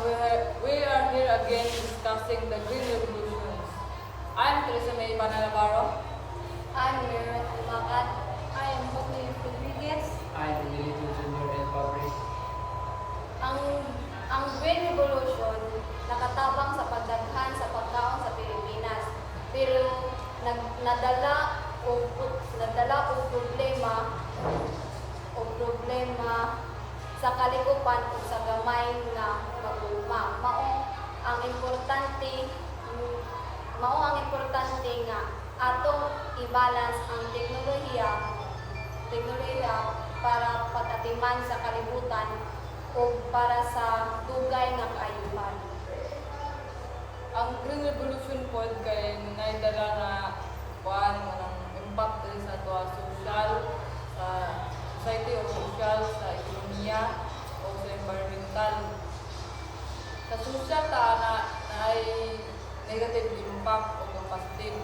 we are here again discussing the Green Revolutions. I'm Teresa May Panalabaro. I'm Meron Umakat. I am Hope Rodriguez. I'm Emilito Junior and Fabric. Ang Green Revolution nakatabang sa pagdaghan sa pagkaon sa Pilipinas. Pero nadala og problema sa kalikupan ug sa gamay nga pag-ugma. Mao ang importante nga atong i-balance ang teknolohiya para pag-atiman sa kalibutan o para sa dugay nga kaayuhan. Ang Green Revolution pod kay naidala nga kuan ng impact diri sa ato social, sa society o social, sa ekonomiya o sa environmental. Sa social ta na ay negative impact o positive.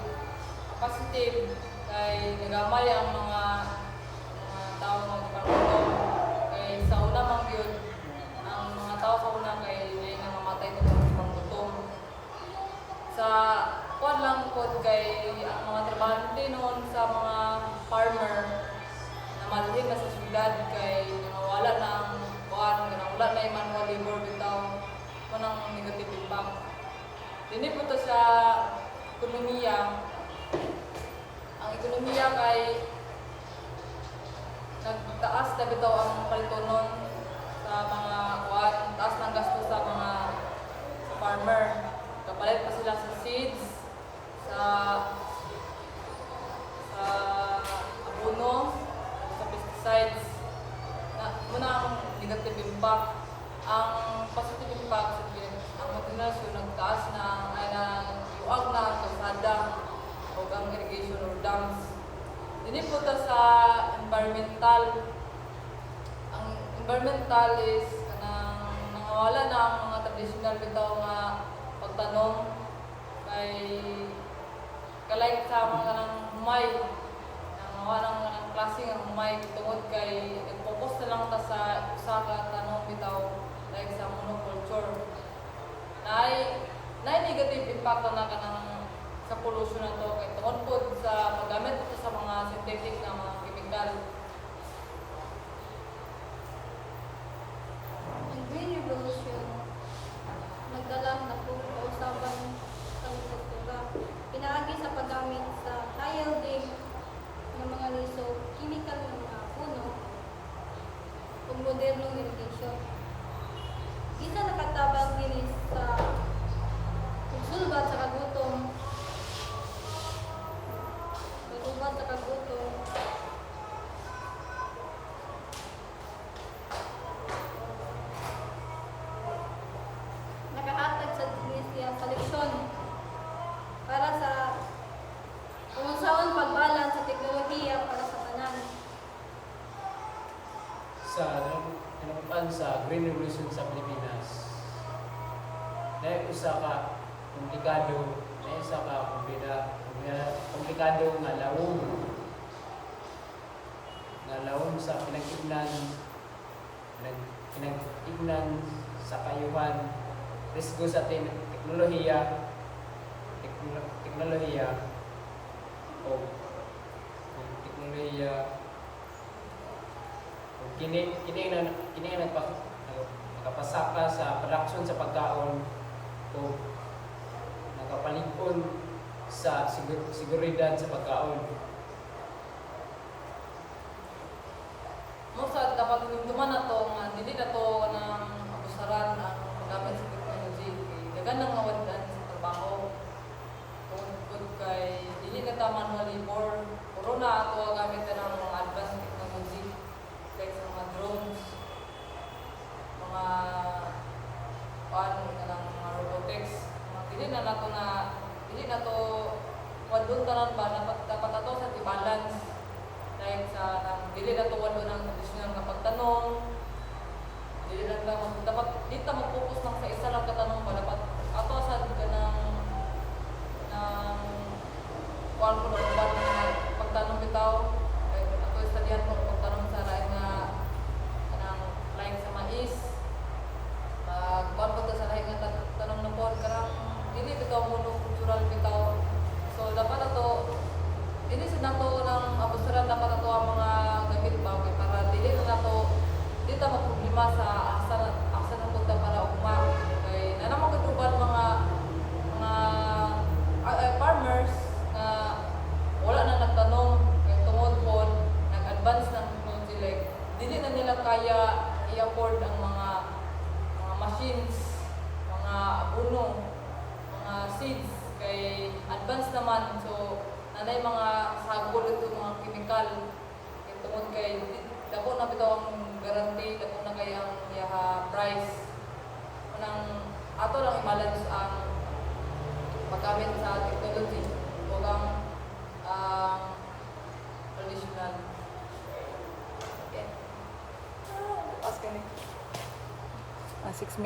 Positive kay nagamay ang mga tao nga pangutong kay sa una man gyud ang mga tao sa una kay nga mamatay tungod sa pangutong. Sa kuan lang pod kay ang mga trabahante noon sa mga farmer na malhin na sa syudad kay wala ng kuan wala na yung manual labor bitaw manang negative impact. Dini po to sa ekonomiya. Ang ekonomiya kay nagtaas na bitaw ang palitonon sa mga kuan, taas ng gasto sa mga farmer. Kapalit pa sila sa seeds, sa abono, sa pesticides. Muna ang negative impact. Ang positive impact sa ang materials yung nagtaas na ay luag na ang kalsada o ang irrigation or dams. Dini po ta sa environmental. Ang environmental is nangawala na ang mga traditional bitaw nga pagtanom kay kalay sa mga nang humay nangawala ng klase nga humay tungod kay nag-focus na lang ta sa usa ka tanom bitaw like sa monoculture. Nay negative impact na kanang sa pollution na to kay tungod pod sa paggamit ito sa mga synthetic na mga chemical. Ang Green Revolution nagdala na po kausaban sa agrikultura. Pinaagi sa paggamit sa high-yielding ng mga liso, chemical ng mga puno, o modernong irrigation. Isa nakatabang din sa pagsulbat sa kagutom, nakahatag sa siya sa leksyon para sa unsaon pagbalance sa teknolohiya para sa tanan. Sa nanupan sa Green Revolution sa Pilipinas, dahil usa ka komplikado, dahil usa ka komplikado nga lawom sa pinag-ignan sa kayuhan, risgo sa teknolohiya o kini nakapasaka sa production sa pagkaon o nakapalig-on sa seguridad sa pagkaon. Mo sa dapat hinumduman na to nga dili na to nang abusaran ang paggamit sa technology kay daghan nang mawaddan sa trabaho. Tungod kay dili na ta manual labor, puro na ato gamit na ng mga advanced technology like sa mga drones, mga mga robotics. Dili na to wadon tanan ba dapat ato sa balance like sa dili na to wadon ang traditional nga pagtanom. Dili na dapat dito mag-focus lang sa isa lang katanong ba dapat ato sa kanang kuan ko pagtanom bitaw ako studihan ko pagtanom sa lain nga kanang like sa mais kuan ko to sa kaya i-afford ang mga machines, mga abono, mga seeds kay advance naman. So nanay mga sagol ito, mga chemical kay tungod kay dako na bitaw ang guarantee, dako na kay ang yaha price. Unang ato lang i-balance ang paggamit sa technology o ang traditional. Okay. Pas ka ni. 6 minutes.